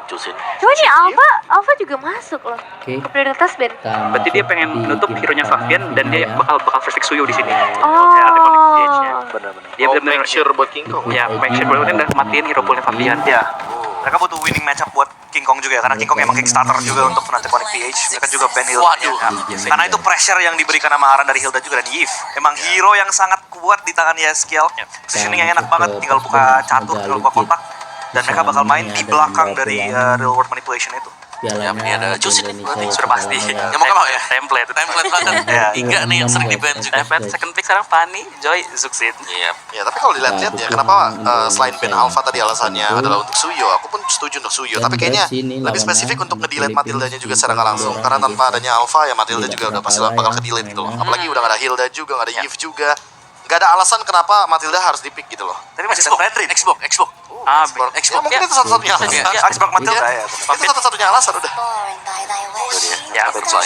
Cusin. Cuma nih Alpha juga masuk loh ke prioritas band. Berarti dia pengen nutup hero-nya Fabian dan dia bakal first pick Suyo di sini. Oh. Benar-benar. Dia benar-benar make sure buat King Kong. ya make sure udah matiin hero poolnya Fabian. Ya. Mereka butuh winning matchup buat King Kong juga ya, karena King Kong emang Kickstarter juga untuk Fnatic Connect PH. Mereka juga ban Hilda-nya kan. Karena itu pressure yang diberikan sama Aran dari Hilda juga dan Yves. Emang hero yang sangat kuat di tangan Yeskiel. Positioning yang enak banget, tinggal buka catur, tinggal buka kotak. Dan mereka bakal main di belakang dari real world manipulation itu. Ya, ini ada Cusin nih, Sudah pasti. Ya mau mau ya? Template banget. Ya. 3 nih yang sering di ban juga. Template second pick sekarang Fanny, Joy, Zuxit. Iya. Ya, tapi kalau dilihat-lihat ya, kenapa selain ban Alpha tadi alasannya adalah untuk Suyo, aku pun setuju untuk Suyo. Tapi kayaknya lebih spesifik untuk nge-delete Matildanya juga secara nggak langsung. Karena tanpa adanya Alpha ya Matilda juga udah pasti bakal ke-delete gitu loh. Apalagi udah gak ada Hilda juga, gak ada Yves juga. Gak ada alasan kenapa Matilda harus di-pick gitu loh. Tapi masih ada Fredrin. Xbox. Ya mungkin itu satu-satunya alasan. Xbox Matilda ya. Itu satu-satunya alasan udah. Ya, betul.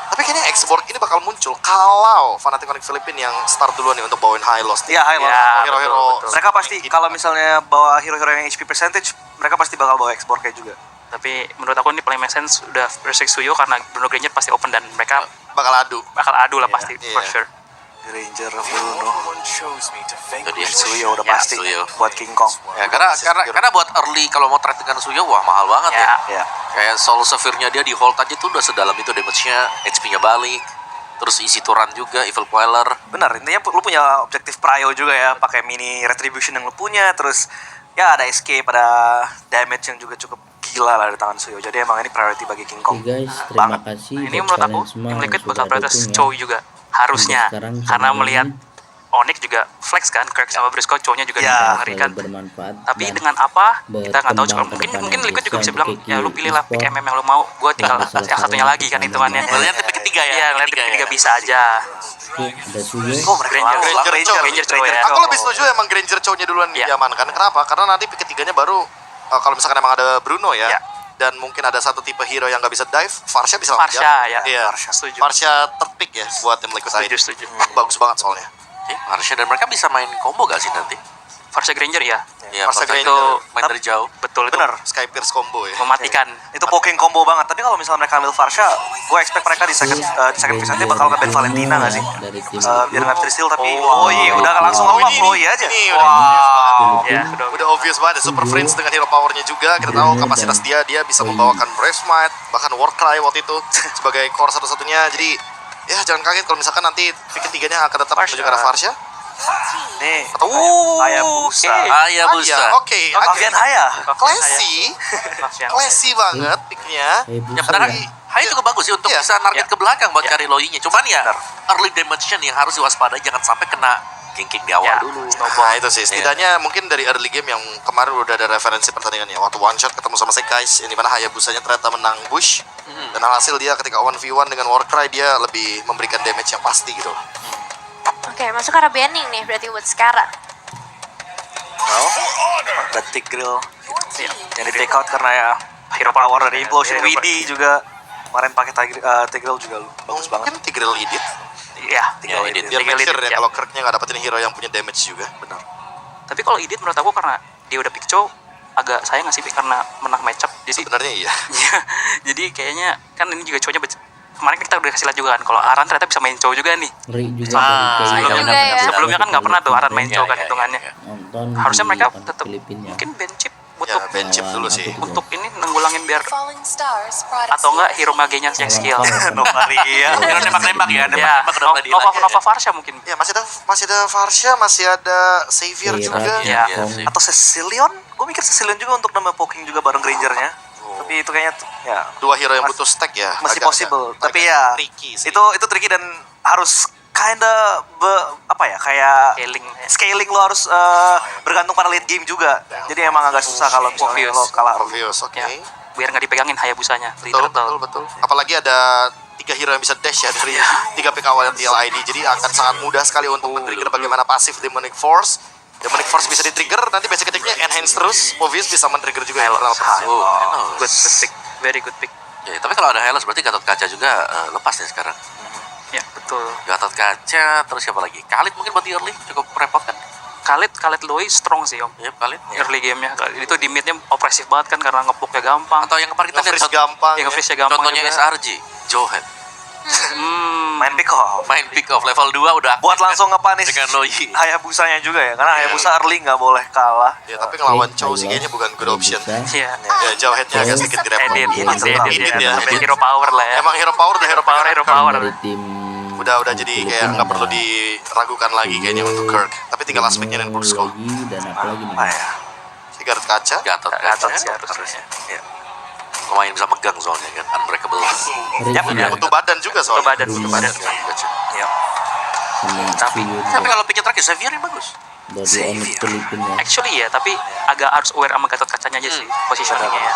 Tapi kayaknya Xborg ini bakal muncul kalau Fnatic Connect Filipina yang start duluan nih untuk bawain High Lost. Iya, High Lost. Ya, Hero-hero. betul. Mereka pasti kalau misalnya bawa hero-hero yang HP percentage, mereka pasti bakal bawa Xborg kayak juga. Tapi menurut aku ini play make sense udah versus Suyo karena Bruno Granger pasti open dan mereka bakal adu. bakal adu lah pasti Iya. for sure. Ranger Bruno. Itu dia Suyo udah Ya, pasti Suyo. buat King Kong. Ya karena buat early kalau mau trade dengan Suyo wah mahal banget ya. Ya. Kayak Soul Severe-nya dia di hold aja tuh udah sedalam itu damage-nya, HP-nya balik. Terus isi Turan juga, Evil Queller. Benar, intinya lu punya objektif prio juga ya, pakai mini retribution yang lu punya, terus ya ada escape, pada damage yang juga cukup gila lah di tangan Suyo. Jadi emang ini priority bagi King Kong. Oke guys, terima kasih. Nah, ini buat menurut aku kalian semua Team yang Liquid sudah bakal prioritas dukung ya. Chow juga harusnya Sekarang karena channel melihat ini Onyx juga flex kan, Crack sama Briscoe cownya juga Ya, mengerikan. bermanfaat. Tapi dan dengan apa kita nggak tahu. berkembang Mungkin ke mungkin depan Liquid juga yang bisa bisa bilang Kiki ya lu pilihlah pick e-sport. MM yang lu mau, gue tinggal Salah yang satunya satu lagi kan yang hitungannya. namanya. Ngeliat pick ketiga ya. Iya, ngeliat pick ketiga bisa aja. Oke, ada Suyo. Oh, mereka Granger cowok ya. Aku lebih setuju emang Granger Chow-nya duluan Iya. diamankan. Kenapa? Karena nanti pick ketiganya baru kalau misalkan emang ada Bruno ya. Iya. Dan mungkin ada satu tipe hero yang gak bisa dive, Farsha bisa langsung Farsha ya. Iya. Setuju. Farsha third pick ya buat tim Liquid ID. Setuju. Bagus banget soalnya. Marsha dan mereka bisa main combo gak sih nanti? Farsha Granger ya. Iya, Farsha Farsha Granger. itu main dari jauh. Betul itu. Bener. Sky Pierce combo ya. Mematikan. Itu poking combo banget. Tapi kalau misalnya mereka ambil Farsha, gue expect mereka di second percent bakal ke Ben Valentina nggak sih? Dari tim Biar nggak bisa steal, tapi Oh, iya udah langsung ngomong Chloe aja. Ini Wow. Ya, udah obvious banget. Super Prince dengan hero powernya juga. Kita tahu kapasitas dia bisa membawakan Brave Smite, bahkan Warcry waktu itu sebagai core satu-satunya. Jadi ya jangan kaget kalau misalkan nanti pick ketiganya akan tetap menuju ke arah Farsha. Nih, Atau Hayabusa. Hayabusa. Oke, Mafian Haya. classy banget picknya. Ya padahal Hai juga bagus sih untuk Iya. bisa narget Iya. ke belakang buat Iya. cari loyinya. Cuman ya early damage-nya nih yang harus diwaspadai, jangan sampai kena king di awal Ya. dulu. Nah itu sih, setidaknya mungkin dari early game yang kemarin udah ada referensi pertandingannya. Waktu one shot ketemu sama Sekais, yang dimana Hayabusanya ternyata menang Bush. Dan alhasil dia ketika 1v1 dengan Warcry, dia lebih memberikan damage yang pasti gitu. Oke, masuk ke arah banning nih berarti buat sekarang. Ada Tigreal yang di take out karena ya hero power dari Implosion. WD juga kemarin pakai Tigreal juga bagus banget. Mungkin Tigreal edit, Iya. biar Tigreal make sure edit, ya kalau Kirknya nggak dapetin hero yang punya damage juga. Benar. Tapi kalau Idit menurut aku karena dia udah pick Chow agak sayang nggak sih Pi? Karena menang matchup. Jadi Sebenarnya iya. jadi kayaknya kan ini juga Chow-nya kemarin kita udah kasih lihat juga kan kalau Aran ternyata bisa main Chow juga nih. Ngeri juga Sebelumnya, juga ya. sebelumnya kan nggak pernah tuh Aran main Chow kan hitungannya. nonton Harusnya di mereka konten tetap Filipina. mungkin ban chip Ya, untuk ban chip dulu sih. untuk ini nanggulangin biar atau enggak hero magenya yang skill. Novaria. Hero nembak-nembak ya, Ya, nembak-nembak udah mulai dilatih. Nova Farsha mungkin. Ya masih ada Farsha, masih ada Xavier juga. Ya. Atau Cecilion? Gue mikir Cecilion juga untuk nambah poking juga bareng Grangernya. Tapi itu kayaknya ya Dua hero yang butuh stack ya. masih Agak- possible. agak Tapi ya tricky sih. itu tricky dan harus kinda kayak scaling lo harus bergantung pada late game juga. Jadi emang agak susah kalau misalnya lo kalah early. obvious, oke. Ya. Biar nggak dipegangin Hayabusanya. Betul. Apalagi ada 3 hero yang bisa dash ya dari 3 pick awal yang TLID. Jadi akan sangat mudah sekali untuk men-trigger bagaimana pasif Demonic Force. Demonic Force bisa di-trigger, nanti basic attack-nya enhance terus. Obvious bisa men-trigger juga yang pertama. Good pick, very good pick. Ya, tapi kalau ada Hellas berarti Gatot Kaca juga lepas nih sekarang. Ya betul. Gatot Kaca, terus siapa lagi? Khalid mungkin buat di early cukup merepotkan. Khalid Loi strong sih om. Ya kali. Early game-nya itu di mid-nya opresif banget kan karena ngepuknya gampang. Atau yang kemarin kita lihat Nge-freeze gampang. Ya nge-freeze-nya gampang contohnya juga. SRG, Johan. Main pick off. Main pick off level 2 udah Buat langsung nge-punish dengan Loi. Hayabusanya juga ya. Karena Hayabusa early nggak boleh kalah. Ya tapi ngelawan Chow sih kayaknya bukan good option. Iya. Ya jauh headnya agak sedikit grab. Edit ya. hero power lah ya. Emang hero power udah hero power. Power. Dari tim Udah jadi kayak nggak perlu diragukan lagi kayaknya untuk Kirk. Tapi tinggal last pick-nya dan Brusco. lagi dan apa lagi nih? Apa ya? Si Gareth kaca. Gatot sih harusnya. Iya. Lumayan bisa megang soalnya kan, unbreakable. Ya butuh badan juga soalnya. Butuh badan. Iya. Tapi Tapi kalau picknya terakhir, Xavier yang bagus. dari Onyx Filipina. actually ya, tapi agak harus aware sama Gatot kacanya aja sih positioningnya ya.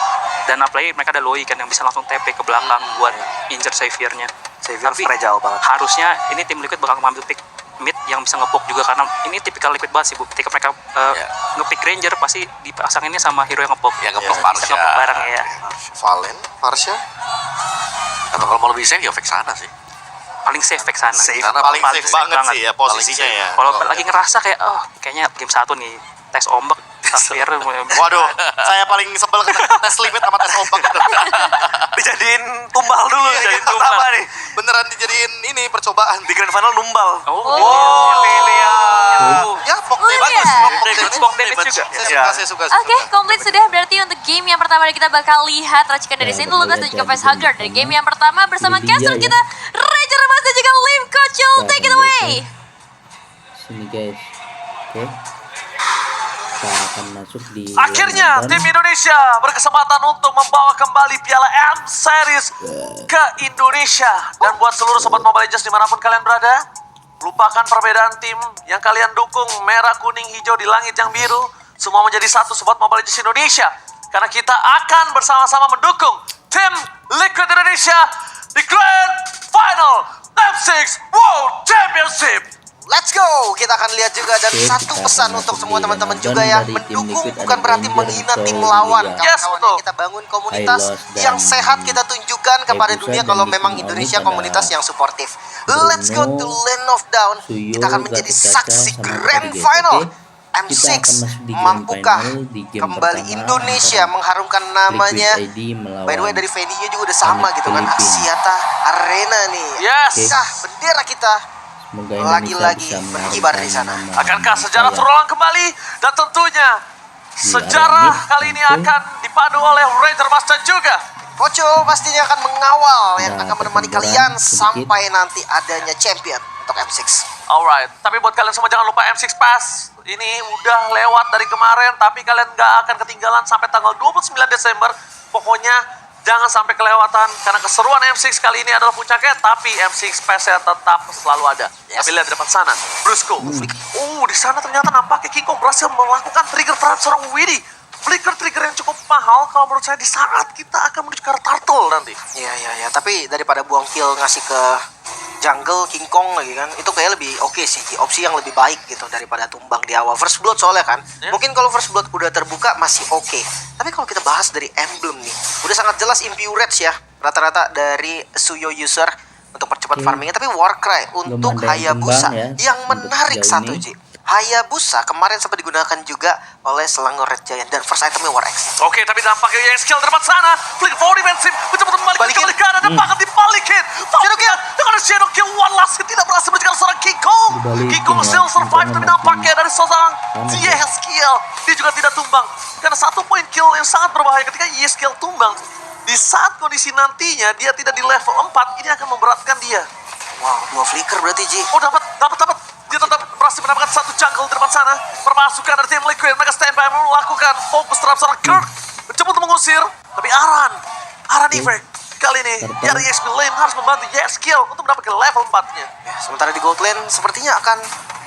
Dan apalagi mereka ada Loi kan yang bisa langsung TP ke belakang buat injure Xavier-nya. Xavier Tapi fragile banget. harusnya ini tim Liquid bakal mengambil pick mid yang bisa ngepoke juga karena ini tipikal Liquid banget sih bu. Ketika mereka ngepick Ranger pasti dipasanginnya sama hero yang ngepoke. Yang ngepoke Bisa Parsha. ngepoke bareng ya. Valen, Farsha. Atau kalau mau lebih safe ya Vexana sih. Paling safe back sana. Safe. Karena Paling Paling safe safe banget banget. sih ya posisinya ya. Kalau lagi ngerasa kayak kayaknya game 1 nih tes ombak Xavier Waduh, saya paling sebel kena tes limit sama tes ombak itu. Dijadiin tumbal dulu nih. Dijadiin Game pertama tumbal. nih. Beneran dijadiin ini percobaan. Di grand final numbal. Oh, Lilia. Ya, pok Oh, bagus. iya. Pok damage juga. Saya suka. Oke, komplit sudah berarti untuk game yang pertama kita bakal lihat racikan dari Saint Lucas dan juga Facehugger. Dari game yang pertama bersama Jadi dia Castle ya. kita Ranger Mas dan juga Lim Kochel, take it away. Sini guys. Oke. Kita akan masuk di Akhirnya London. tim Indonesia berkesempatan untuk membawa kembali Piala M Series ke Indonesia. Dan buat seluruh sobat Mobile Legends dimanapun kalian berada, lupakan perbedaan tim yang kalian dukung merah, kuning, hijau di langit yang biru. Semua menjadi satu sobat Mobile Legends Indonesia. Karena kita akan bersama-sama mendukung tim Liquid Indonesia di Grand Final M6 World Championship. Let's go! Kita akan lihat juga dan Oke, satu kita pesan akan untuk masuk semua di teman-teman Ramadan juga ya. dari tim Mendukung Liquid bukan ada berarti Ranger, menghina tim Soul, lawan. Lilia. Yes, Kawan-kawan betul. kita bangun komunitas Hylos yang dan sehat, kita tunjukkan kepada Hayabusa dunia dan kalau di memang tim Indonesia Onyx komunitas ada yang suportif. Bruno, Let's go to Land of Down. Suyo, Kita akan menjadi Gatot Kaca, saksi sama Grand Tadi, Final. oke? Kita M6 akan masuk di Grand mampukah Final di game kembali pertama Indonesia antara mengharumkan namanya. Liquid ID melawan By the way dari venue-nya juga udah sama Onyx gitu kan, Filipina. Axiata Arena nih. Yes. Sah bendera kita. Semoga Indonesia Lagi-lagi bisa berkibar di mengharumkan sana. nama Akankah sejarah saya. terulang kembali? Dan tentunya sejarah arena kali ini tentu. akan dipandu oleh Ranger Master juga. Poco pastinya akan mengawal yang Nah, akan menemani pertempuran kalian sedikit. sampai nanti adanya champion untuk M6. Alright, tapi buat kalian semua jangan lupa M6 Pass. Ini udah lewat dari kemarin, tapi kalian nggak akan ketinggalan sampai tanggal 29 Desember. Pokoknya jangan sampai kelewatan, karena keseruan M6 kali ini adalah puncaknya, tapi M6 Pass-nya tetap selalu ada. Yes. Tapi lihat di depan sana, Brusco. Oh, di sana ternyata nampaknya King Kong berhasil melakukan trigger terhadap seorang Widdy. Flicker trigger yang cukup mahal kalau menurut saya di saat kita akan menuju ke arah turtle nanti. Iya, tapi daripada buang kill ngasih ke jungle King Kong lagi kan, itu kayak lebih oke sih, opsi yang lebih baik gitu daripada tumbang di awal first blood soalnya kan. Ya. Mungkin kalau first blood udah terbuka masih oke. Tapi kalau kita bahas dari emblem nih, udah sangat jelas Impurage ya, rata-rata dari Suyo user untuk percepat farmingnya. Tapi Warcry untuk Belum ada yang Hayabusa kembang ya, yang untuk menarik sejauh satu ini. Ji. Hayabusa kemarin sempat digunakan juga oleh Selangor Red Giant dan first itemnya War X. Oke, tapi nampaknya yang skill di depan sana. Flick for defensive, mencoba untuk Balikin. kembali ke kanan dan bahkan dibalikin. Shadow kill, dengan Shadow kill one last hit tidak berhasil mencegat seorang King Kong. Dibalikin King Kong ya, still survive, King Kong tapi masih nampaknya dari seorang sama ya. Yeskiel dia juga tidak tumbang. Karena satu poin kill yang sangat berbahaya ketika Yeskiel tumbang. Di saat kondisi nantinya dia tidak di level 4, ini akan memberatkan dia. Wow, 2 flicker berarti Ji. Oh, dapat. Dia tetap berhasil mendapatkan satu jungle di depan sana. Permasukan dari tim Liquid. Mereka standby melakukan fokus terhadap seorang Kirk. Mencoba untuk mengusir. Tapi Aran Ivek kali ini dari XP Lane harus membantu Yeskiel untuk mendapatkan level 4-nya. Ya, sementara di Gold Lane sepertinya akan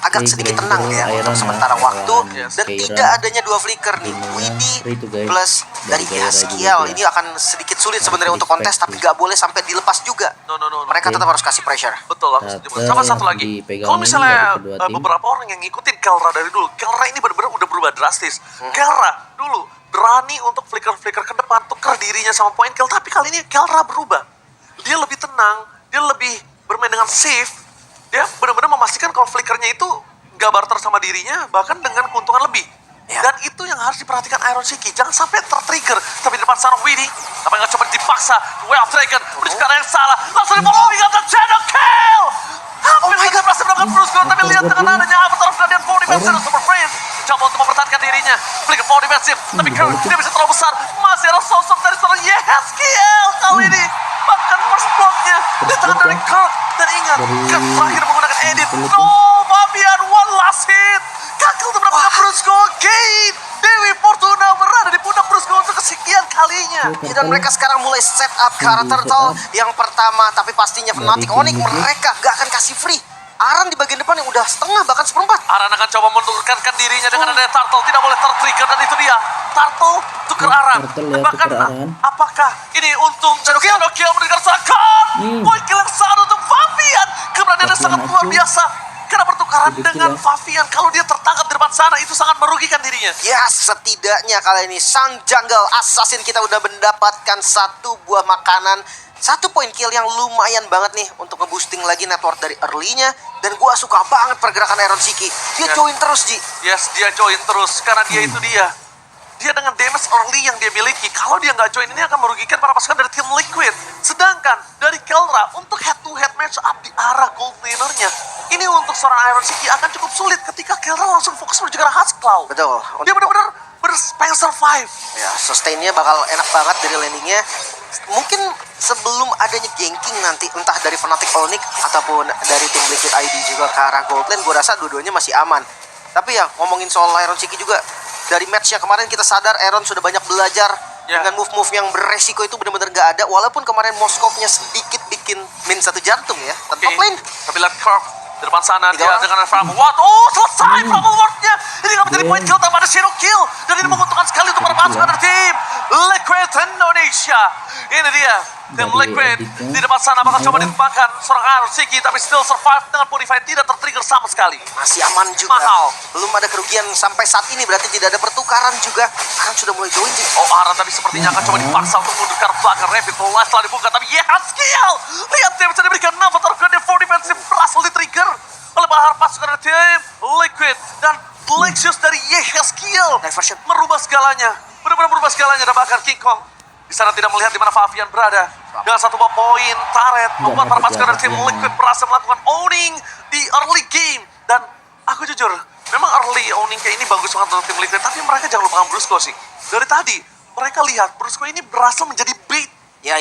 agak Oke, sedikit Grey tenang Girl, ya Iron untuk ya, sementara lawan waktu dan Keira. tidak adanya 2 flicker nih. Ininya Widdy free to guys. plus dari Dari Keira Yeskiel juga. ini akan sedikit sulit Harus sebenarnya untuk respect kontes, tapi sih. nggak boleh sampai dilepas juga. No. Mereka Oke. tetap harus kasih pressure. Betul, aku setuju. Sama satu lagi. Dipegang Kalau ini misalnya dari kedua tim. beberapa orang yang ngikutin Kelra dari dulu, Kelra ini benar-benar udah berubah drastis. Kelra dulu berani untuk flicker-flicker ke depan, tukar dirinya sama point kill, tapi kali ini Kelra berubah. Dia lebih tenang, dia lebih bermain dengan safe. Dia benar-benar memastikan kalau flickernya itu gak barter sama dirinya, bahkan dengan keuntungan lebih. Dan itu yang harus diperhatikan Iron Shiki, jangan sampai tertrigger. Tapi di depan sana Widdy, apa yang coba dipaksa, Way of Dragon, menuju ke arah yang salah, langsung di-following up dan Shadow Kill! Hampir saja berhasil melakukan Brusco, tapi lihat dengan adanya Avatar of Guardian 4 defensive Super Friends. Coba untuk mempertahankan dirinya, flicker 4 defensive, tapi Kirk tidak bisa terlalu besar. Masih ada sosok dari seorang Yeskiel kali ini. Bahkan first block-nya di tangan dari Kirk. Dan ingat, Kirk terakhir menggunakan edit. No, Fabian, one last hit. Gagal untuk mendapatkan Brusco gain. Dewi Fortuna berada di pundak Brusco untuk kesekian kalinya. Dan mereka sekarang mulai set up karakter Turtle yang pertama, tapi pastinya Fnatic Onyx mereka gak akan kasih free. Aran di bagian depan yang udah setengah bahkan seperempat. Aran akan coba menurunkan dirinya dengan adanya Turtle, tidak boleh tertrigger, dan itu dia. Turtle tuker Aran. Turtle ya, Bahkan tuker Aran. apakah ini untung Shadow Kill mendengar serangan? Point kill yang sangat untuk Fabian. Keberaniannya sangat luar biasa. Karena pertukaran dengan Fabian, kalau dia tertangkap di depan sana, itu sangat merugikan dirinya. Ya, setidaknya kali ini sang jungle assassin kita udah mendapatkan satu buah makanan. 1 point kill yang lumayan banget nih untuk nge-boosting lagi network dari early-nya. Dan gua suka banget pergerakan Iron Shiki. Dia join terus, Ji. Yes, dia join terus karena dia itu dia. Dia dengan damage early yang dia miliki, kalau dia nggak join ini akan merugikan para pasukan dari tim Liquid. Sedangkan dari Kelra untuk head-to-head match up di arah gold laner-nya, ini untuk seorang Iron Shiki akan cukup sulit ketika Kelra langsung fokus menuju ke arah Husklaw. Betul. Dia benar-benar pengen survive. Ya, sustain-nya bakal enak banget dari landing-nya. Mungkin sebelum adanya ganking nanti, entah dari Fnatic Onyx ataupun dari tim Liquid ID juga ke arah gold lane, gue rasa dua-duanya masih aman. Tapi ya, ngomongin soal Iron Shiki juga, dari match-nya kemarin kita sadar Aaron sudah banyak belajar dengan move-move yang beresiko itu benar-benar gak ada. Walaupun kemarin Moskov-nya sedikit bikin min 1 jantung ya. Dan top lane. Tapi lihat Curve di depan sana, dia orang. dengan Framel Ward. Oh, selesai Framel Ward-nya. Ini gak menjadi point kill tanpa ada Shadow Kill. Dan ini menguntungkan sekali untuk para pasukan dari tim Liquid Indonesia. Ini dia, tim Liquid di depan sana bakal coba ditembakkan seorang Iron Shiki, tapi still survive dengan Purify, tidak tertrigger sama sekali. Masih aman juga. Mahal. Belum ada kerugian sampai saat ini, berarti tidak ada pertukaran juga. Aran sudah mulai join sih. Oh, Aran tapi sepertinya akan coba dipaksa untuk mundur ke arah belakang. Rapid Blast telah dibuka, tapi Yeskiel. Lihat dia bisa diberikan Avatar of Guardian 4 defensive berhasil di-trigger oleh para pasukan dari tim Liquid. Dan Lexus dari Yeskiel Diversion. merubah segalanya. Benar-benar merubah segalanya. Dan bahkan King Kong di sana tidak melihat di mana Fabian berada. Dengan 1 buah poin turret membuat para pasukan dari tim Liquid berhasil melakukan owning di early game. Dan aku jujur, memang early owning kayak ini bagus banget untuk tim Liquid, tapi mereka jangan lupakan Brusco sih. Dari tadi mereka lihat Brusco ini berhasil menjadi bait. Ya.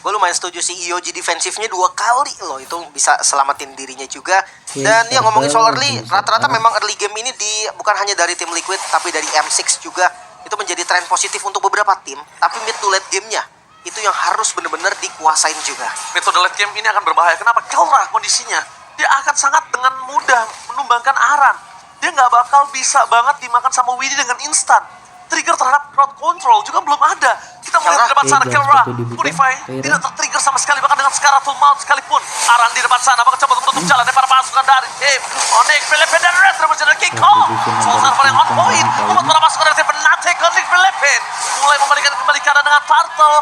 Gue lumayan setuju sih, EOG defensifnya 2 kali loh, itu bisa selamatin dirinya juga. Dan ya ngomongin soal early, rata-rata memang early game ini bukan hanya dari tim Liquid, tapi dari M6 juga. Itu menjadi tren positif untuk beberapa tim, tapi mid to late game-nya itu yang harus benar-benar dikuasain juga. Metode late game ini akan berbahaya. Kenapa? Kelra kondisinya, dia akan sangat dengan mudah menumbangkan Aran. Dia nggak bakal bisa banget dimakan sama Widdy dengan instan. Trigger terhadap crowd control juga belum ada. Kita melihat di depan sana Kelra, Purify tidak tertrigger sama sekali, bahkan dengan Scaratul Mount sekalipun. Aran di depan sana bakal coba menutup jalan dari para pasukan dari tim Onyx, Philippine dan Red Revolution dan King Kong. Soal paling on point membuat para pasukan dari tim Fnatic Onyx Philippine mulai membalikan kembali keadaan dengan Turtle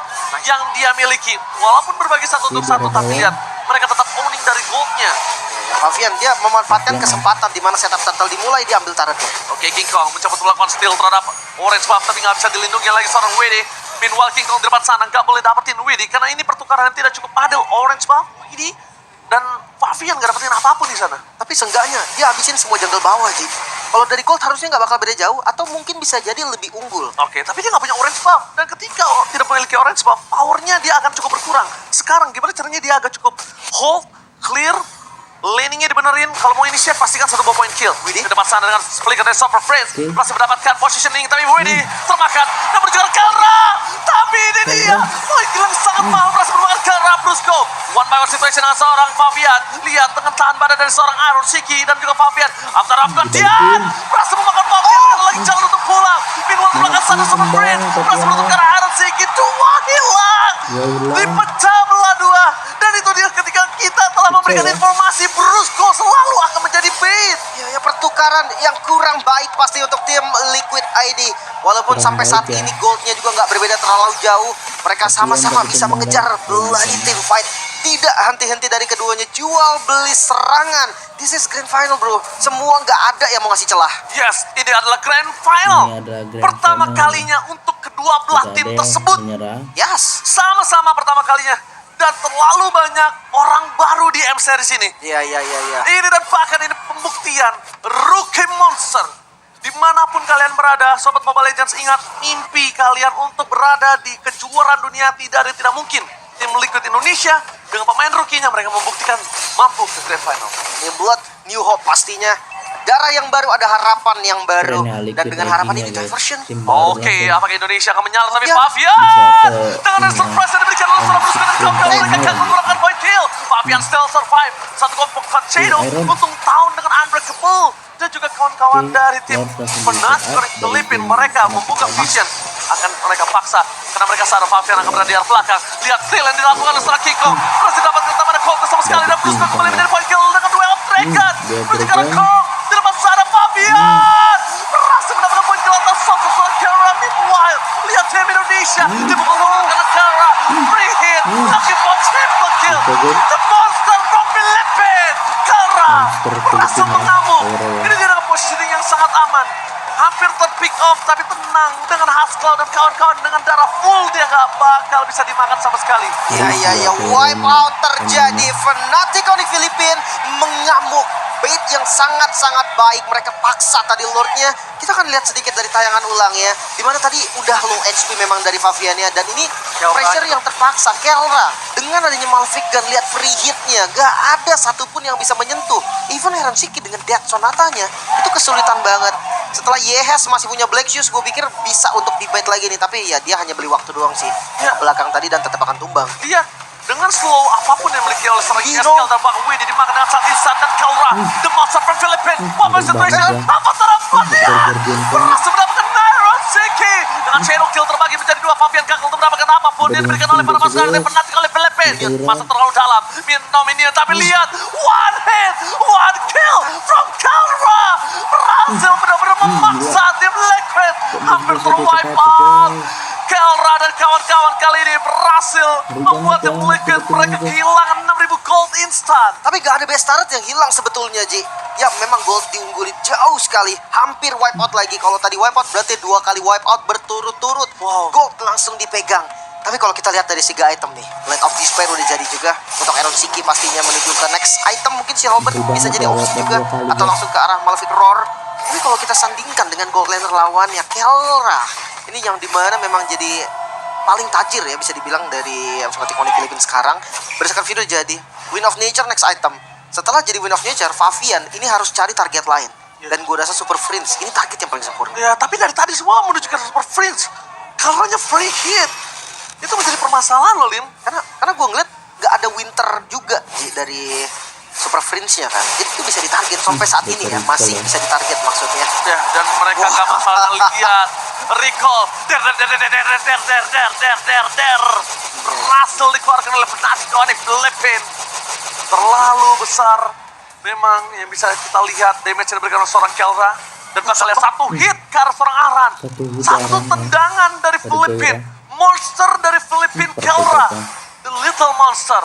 yang dia miliki. Walaupun berbagi 1 untuk 1, tapi lihat mereka tetap owning dari goldnya. Fabian dia memanfaatkan kesempatan di mana setup Turtle dimulai, dia ambil turretnya. Oke, King Kong mencoba untuk melakukan steal terhadap Orange Buff, tapi nggak bisa dilindungi lagi seorang Widdy. Meanwhile, King Kong di depan sana nggak boleh dapetin Widdy karena ini pertukaran yang tidak cukup adil. Orange Buff, Widdy, dan Fabian nggak dapetin apapun di sana. Tapi seenggaknya dia habisin semua jungle bawah, Ji. Kalau dari gold harusnya nggak bakal beda jauh, atau mungkin bisa jadi lebih unggul. Oke, tapi dia nggak punya Orange Buff. Dan ketika tidak memiliki Orange Buff, powernya dia akan cukup berkurang. Sekarang gimana caranya dia agak cukup hold, clear, laningnya dibenerin. Kalau mau initiate pastikan 1 buah point kill. Widdy di depan sana dengan flicker dari Super Friends masih mendapatkan positioning, tapi Widdy termakan dan berjalan Kelra. Tapi ini dia point kill yang sangat mahal berhasil memakan Kelra. Brusco one by one situation dengan seorang Fabian. Lihat dengan tahan badan dari seorang Iron Shiki dan juga Fabian. After Afghan dia berhasil memakan Fabian lagi jalan untuk pulang. Meanwhile di belakang sana Super Friends berhasil menutup ke arah Iron Shiki. 2 hilang, dipecah belah 2. Dan itu dia ketika kita telah memberikan informasi Brusco selalu akan menjadi bait. Ya, pertukaran yang kurang baik pasti untuk tim Liquid ID. Walaupun sampai saat ini goldnya juga nggak berbeda terlalu jauh. Mereka sama-sama bisa mengejar bloody team fight. tidak henti-henti dari keduanya, jual beli serangan. This is grand final bro, semua nggak ada yang mau ngasih celah. Yes, ini adalah grand final. Ini adalah grand Pertama final. kalinya untuk kedua belah Tidak tim ada yang tersebut. menyerah. Yes. Sama-sama pertama kalinya. Dan terlalu banyak orang baru di M-Series ini. Iya. Ini dan bahkan ini pembuktian Rookie Monster. Dimanapun kalian berada, Sobat Mobile Legends, ingat mimpi kalian untuk berada di kejuaraan dunia tidak ada yang tidak mungkin. Tim Liquid Indonesia dengan pemain rookie-nya mereka membuktikan mampu ke Grand Final. New blood, new hope pastinya. Darah yang baru, ada harapan yang baru. Keren ya, Liquid Dan dengan harapan ini ranking-nya, guys. diversion. Tim baru Oke, langsung. apakah Indonesia akan menyala tapi Ya. Fabian Bisa ke dengan ada ini, surprise yang diberikan oleh seorang Bruce Wayne dan mereka Iron. gagal melakukan point kill. Fabian still survive. Satu kelompok Shadow Iron. untung tahun dengan Unbreakable dan juga kawan-kawan Oke, dari tim Lord langsung Fnatic di-pick up dari Filipin. tim Mereka Fnatic membuka tadi. vision, akan mereka paksa karena mereka sadar Fabian akan berada di arah belakang. Lihat steal yang dilakukan oleh seorang Kiko. Masih dapat ketemu ada Colt sama sekali dan Bruce Wayne kembali menjadi point kill dengan duel of Dragon. Dia Menuju ke arah Dragon. Colt. Di depan sana Fabian berhasil mendapatkan poin kill atas Sosa Kara. Meanwhile, lihat tim Indonesia dipukul karena Kara. Free hit, looking for triple kill. Dragon. The monster from Philippines. Kara Monster berhasil Filipina. mengamuk. Kara. Ini dia dengan positioning yang sangat aman. Hampir ter-pick off tapi tenang dengan Haskell dan kawan-kawan dengan darah full dia gak bakal bisa dimakan sama sekali. Iya, wipe out terjadi. Fnatic Onyx Filipin mengamuk. Bait yang sangat-sangat baik. Mereka paksa tadi Lordnya. Kita akan lihat sedikit dari tayangan ulang ya. Dimana tadi udah low HP memang dari Faviania. Dan ini pressure yang terpaksa. Kelra dengan adanya Malphite Gun, lihat free hitnya. Gak ada satupun yang bisa menyentuh. Even Heron Siki dengan Death Sonatanya itu kesulitan banget. Setelah Yehes masih punya Black Shoes, gue pikir bisa untuk debate lagi nih. Tapi ya dia hanya beli waktu doang sih. Ya. Belakang tadi dan tetap akan tumbang. Dia dengan slow apapun yang dimiliki oleh seorang Hero. Eskel dan Bang Widi dimakan dengan saat instan dan Kaura. The monster from Philippines. What was the Berbahaya. situation? Apa terapat dia? Guardian kan. Berhasil mendapatkan Iron Siki. Dengan Shadow Kill terbagi menjadi dua. Fabian gagal untuk mendapatkan apapun yang diberikan oleh para pasukan dari Fnatic oleh Philippines. Masa terlalu dalam. Minion tapi lihat. One hit. One kill from Kaura. Berhasil benar-benar memaksa tim Liquid. Hampir terwipe out. Kelra dan kawan-kawan kali ini berhasil membuat tim Liquid mereka kehilangan 6.000 gold instan. Tapi gak ada best turret yang hilang sebetulnya, Ji. Ya, memang gold diungguli jauh sekali. Hampir wipe out lagi. Kalau tadi wipe out berarti 2 kali wipe out berturut-turut. Wow. Gold langsung dipegang. Tapi kalau kita lihat dari 3 item nih, Light of Despair udah jadi juga. Untuk Iron Siki pastinya menuju ke next item. Mungkin si Robert Betul bisa banget jadi ya, opsi Robert juga. dua kali, Atau guys. langsung ke arah Malphite Roar. Tapi kalau kita sandingkan dengan gold laner lawannya, Kelra. Ini yang dimana memang jadi paling tajir ya bisa dibilang dari Fnatic Onyx Filipin sekarang. Berdasarkan video jadi Win of Nature next item. Setelah jadi Win of Nature, Favian ini harus cari target lain. Dan gue rasa Super Friends ini target yang paling sempurna. Ya, tapi dari tadi semua menuju ke Super Friends. Kalranya free hit. Itu menjadi permasalahan loh, Lim. Karena gue ngeliat gak ada Winter juga Ji, dari Super Friends-nya kan. Jadi itu bisa ditarget sampai saat ini ya, masih bisa ditarget maksudnya. Ya, dan mereka gak bakal lihat recall. Berhasil dikeluarkan oleh Fnatic Onyx Filipin. Terlalu besar. Memang yang bisa kita lihat damage yang diberikan oleh seorang Kelra. Dan bakal lihat satu hit ke arah seorang Aran. Satu tendangan dari Filipin. Monster dari Filipin Kelra. The Little Monster.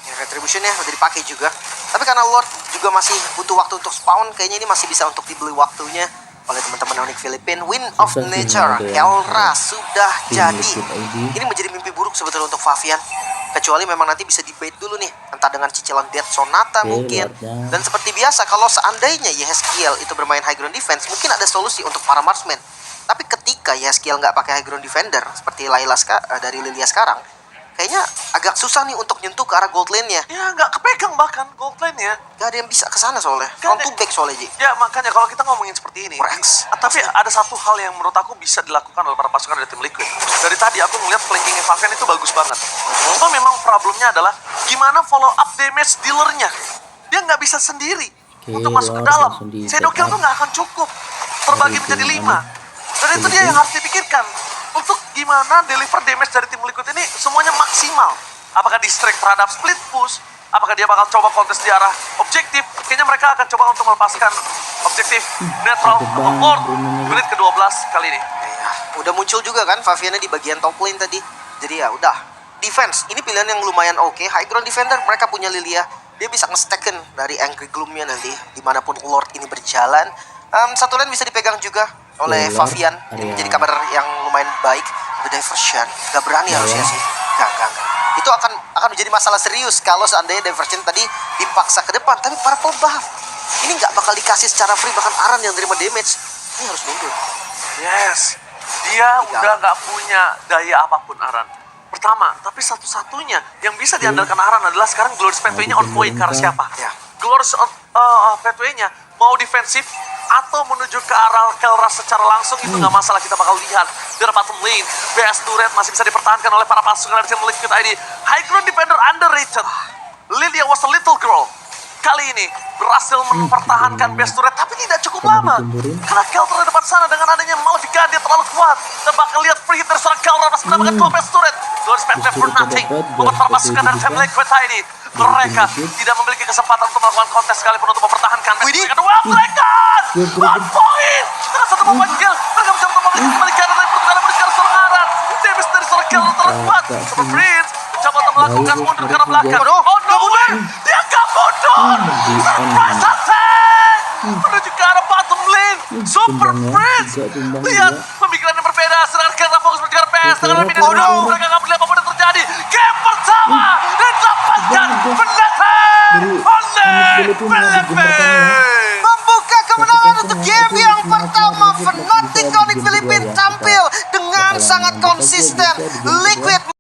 Ya, Retribution-nya udah dipakai juga. Tapi karena Lord juga masih butuh waktu untuk spawn, kayaknya ini masih bisa untuk dibeli waktunya oleh teman-teman Onyx Filipin. Win of Bisa sih, Nature, ada yang Kelra sudah Tim jadi. Liquid ID. Ini menjadi mimpi buruk sebetulnya untuk Favian. Kecuali memang nanti bisa debate dulu nih, entah dengan cicilan Death Sonata Oke, mungkin. Lordnya. Dan seperti biasa, kalau seandainya Yeskiel itu bermain high ground defense, mungkin ada solusi untuk para marksman. Tapi ketika Yeskiel nggak pakai high ground defender, seperti Layla dari Lilia sekarang, kayaknya agak susah nih untuk nyentuh ke arah gold lane-nya. Ya, nggak kepegang bahkan gold lane-nya. Gak ada yang bisa ke sana soalnya. Gak Front ada. to back soalnya, Ji. Ya, makanya kalau kita ngomongin seperti ini. Rex. Tapi ada satu hal yang menurut aku bisa dilakukan oleh para pasukan dari tim Liquid. Dari tadi aku ngeliat flankingnya Favian itu bagus banget. Cuma memang problemnya adalah gimana follow up damage dealernya. Dia nggak bisa sendiri Oke, untuk masuk ke Lord dalam. langsung di Shadow Kill backup. tuh nggak akan cukup. Terbagi Dari menjadi tim 5. Dan itu dia yang harus dipikirkan. Untuk gimana deliver damage dari tim Liquid ini semuanya maksimal. Apakah distract terhadap split push? Apakah dia bakal coba kontes di arah objektif? Kayaknya mereka akan coba untuk melepaskan objektif netral sakit atau banget board Bruno-nya. menit ke-12 kali ini. Ya, udah muncul juga kan Faviannya di bagian top lane tadi. Jadi ya udah, defense. Ini pilihan yang lumayan oke. High ground defender, mereka punya Lilia. Dia bisa nge-stacken dari Angry Gloom-nya nanti dimanapun Lord ini berjalan. Satu lane bisa dipegang juga oleh Lord, Favian. Ini area. menjadi kabar yang lumayan baik. Ada diversion, gak berani harusnya sih. Gak. Itu akan menjadi masalah serius kalau seandainya diversion tadi dipaksa ke depan. Tapi Purple buff ini nggak bakal dikasih secara free, bahkan Aran yang terima damage ini harus mundur. Yes, dia udah nggak punya daya apapun Aran. Pertama, tapi satu-satunya yang bisa diandalkan Aran adalah sekarang Glorious Pathway-nya on point karena siapa? Ya. Glorious Pathway-nya mau defensif atau menuju ke arah Kelras secara langsung itu nggak masalah, kita bakal lihat dari bottom lane. BS turret masih bisa dipertahankan oleh para pasukan dari tim Liquid ID. High ground defender underrated. Lilia was a little girl. Kali ini berhasil mempertahankan base turret, tapi tidak cukup lama. Karena Kelter di depan sana dengan adanya Malefica dia terlalu kuat. Dan bakal lihat free hit dari seorang Kelter masih mendapatkan 2 base turret. Glorious Pathway for nothing. Membuat para pasukan dari tim Liquid ID. Mereka tidak memiliki kesempatan untuk melakukan kontes sekalipun untuk mempertahankan base turret. Kedua, mereka! 1 point! Dengan 1 point kill, mereka mencoba untuk memiliki kembali ke arah dari pertukaran menuju ke arah seorang Aran. Damage dari seorang Kelter terkuat. Super Prince mencoba untuk melakukan mundur ke arah belakang. Oh no way! Dia gak mundur! Surprise attack! Menuju ke arah bottom lane. Super Prince! Lihat pemikiran yang berbeda. Sedangkan Kelter fokus menuju ke arah PS. Dengan media mereka gak melihat apapun yang terjadi. Game pertama didapatkan Fnatic oleh Philippines. Membuka kemenangan untuk game yang pertama. Fnatic Onyx Philippines tampil dengan sangat konsisten. Liquid